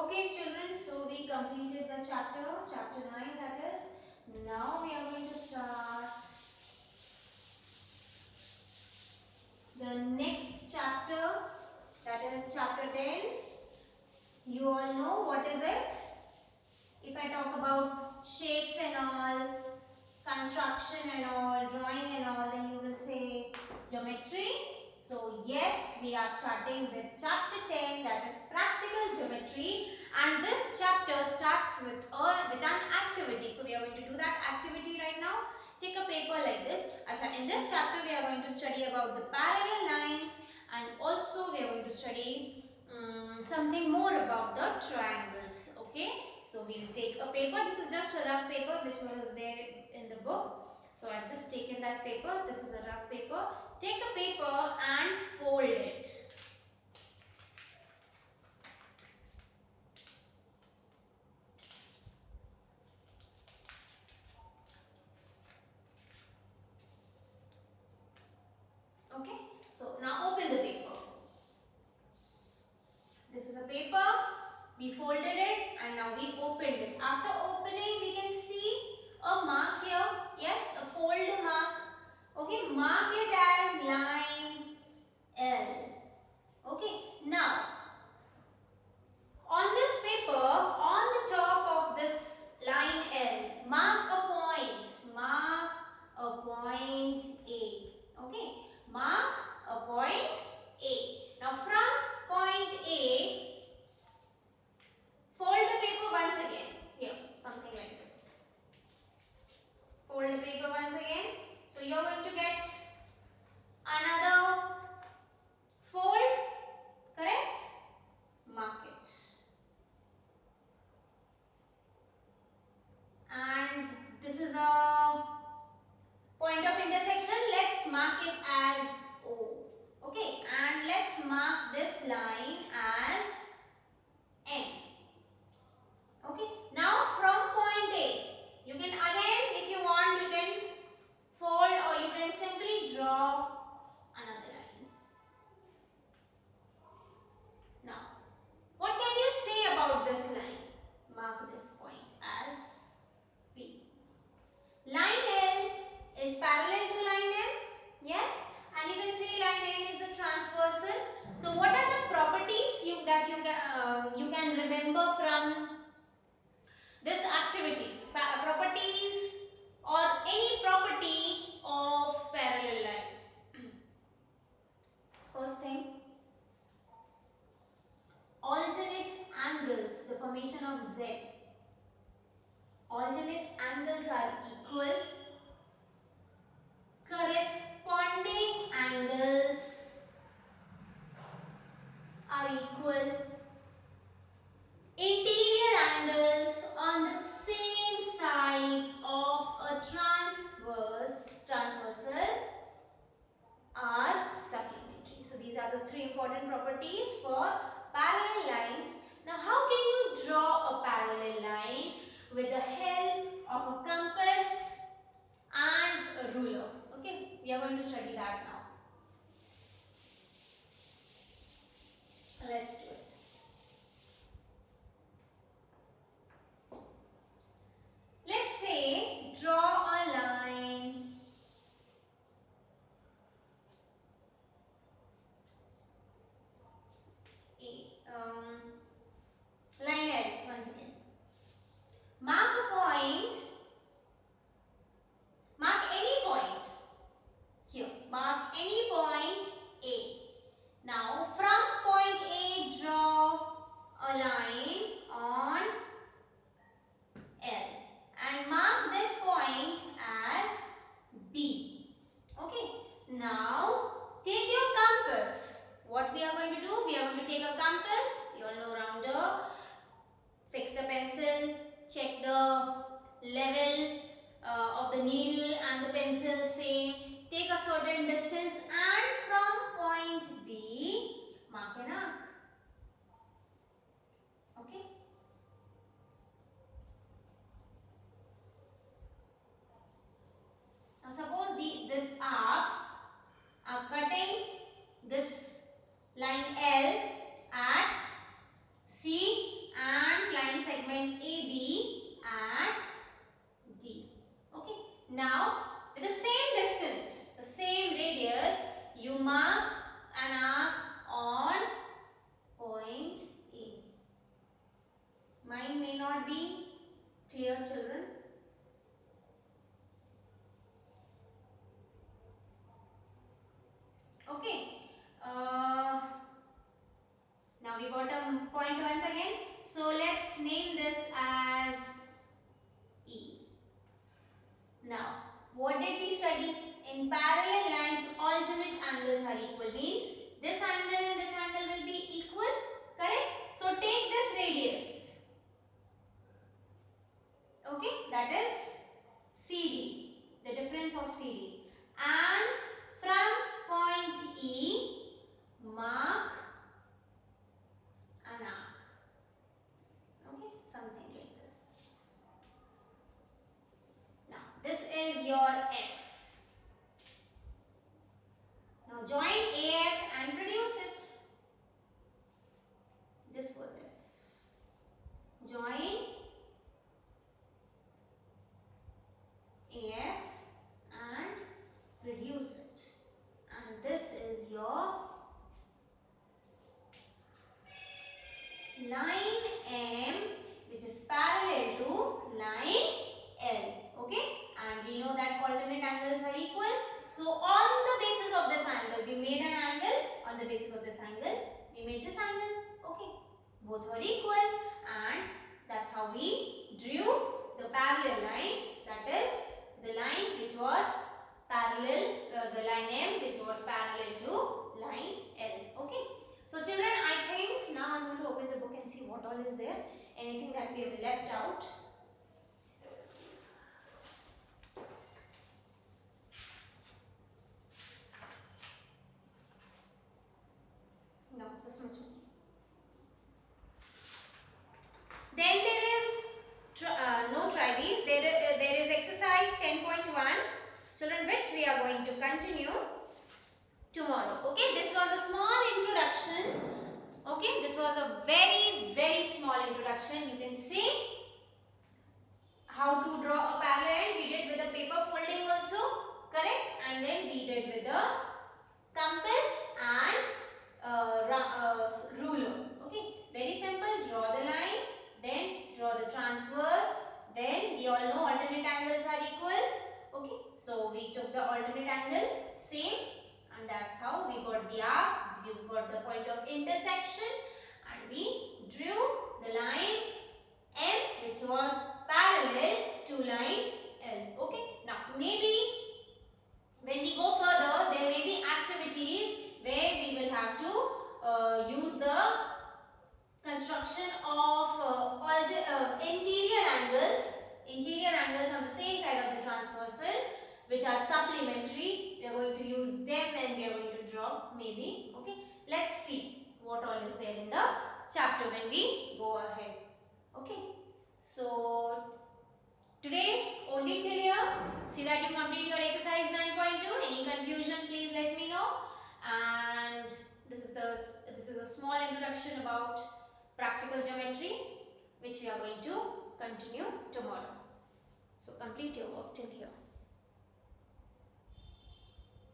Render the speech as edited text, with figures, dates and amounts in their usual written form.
Okay children, so we completed the chapter 9, that is. Now we are going to start the next chapter, that is chapter 10. You all know what is it? If I talk about shapes and all, construction and all, drawing and all, then you will say geometry. So yes, we are starting with chapter 10, that is practical geometry, and this chapter starts with an activity. So we are going to do that activity right now. Take a paper like this. In this chapter we are going to study about the parallel lines, and also we are going to study something more about the triangles. Okay, so we will take a paper. This is just a rough paper which was there in the book. So I've just taken that paper. This is a rough paper. Take a paper and fold it. Okay, so now open the paper. This is a paper. We folded it and now we opened it. After opening, we can see a mark here. Yes, a fold mark. Okay, mark it as line L. Okay, now on this paper, on the top of this line L, mark a point. Mark a point A. Okay, mark a point A. Now from point A, fold the paper once again. Here, something like this. Fold the paper once again. So you are going to get another fold, correct? Mark it. And this is a point of intersection. Let's mark it as O. Okay, and let's mark this line as N. Okay, now from point A, you can again, if you want, you can fold or you can simply draw another line. Now, what can you say about this line? Mark this point as P. Line L is parallel to line M. Yes, and you can say line N is the transversal. So, what are the properties that you can remember from this activity? Properties or any property of parallel lines. First thing, alternate angles, the formation of Z. Alternate angles are equal. Corresponding angles are equal. Interior angles on the same side of a transversal are supplementary. So these are the three important properties for parallel lines. Now how can you draw a parallel line with the help of a compass and a ruler? Okay, we are going to study that now. Let's do it. Let's say draw a line line L once again. Mark a point. Mark any point. Here, mark any point A. Now, from point A, draw a line on L and mark this point as B. Okay. Now, take your compass. What we are going to do? We are going to take a compass. You all know rounder. Fix the pencil. Check the level of the needle and the pencil same. Take a certain distance and from point B, mark an arc. Okay. Now suppose this arc are cutting this line L at C and here, children? Okay. Now we got a point once again. So let's name this as E. Now, what did we study? In parallel lines, alternate angles are equal. Means this angle and this angle will be equal. Correct? So take this radius. Okay, that is CD. The difference of CD. And from point E, mark an arc. Okay, something like this. Now, this is your F. Now, join AF and produce it. This was F. Join AF and produce it. And this is your line M, which is parallel to line L. Okay, and we know that alternate angles are equal. So on the basis of this angle, we made an angle. On the basis of this angle, we made this angle. Okay, both were equal, and that's how we drew the parallel line. That is the line which was parallel, the line M, which was parallel to line L. Okay. So children, I think now I'm going to open the book and see what all is there. Anything that we have left out. No, this much. Then there is, no try these. There is exercise 10.1. Children, which we are going to continue tomorrow. Okay, this was a small introduction. Okay, this was a very small introduction. You can see how to draw a parallel. We did with a paper folding also, correct? And then we did with a compass and ruler. Okay, very simple. Draw the line, then draw the transverse. Then we all know alternate angles are equal. Okay, so we took the alternate angle, same. And that's how we got the arc, we got the point of intersection, and we drew the line M, which was parallel to line L. Okay. Now, maybe when we go further, there may be activities where we will have to use the construction of interior angles on the same side of the transversal, which are supplementary. We are going to use them and we are going to draw maybe. Okay, let's see what all is there in the chapter when we go ahead. Okay, so today only till here. See that you complete your exercise 9.2. Any confusion, please let me know. And this is a small introduction about practical geometry, which we are going to continue tomorrow. So complete your work till here.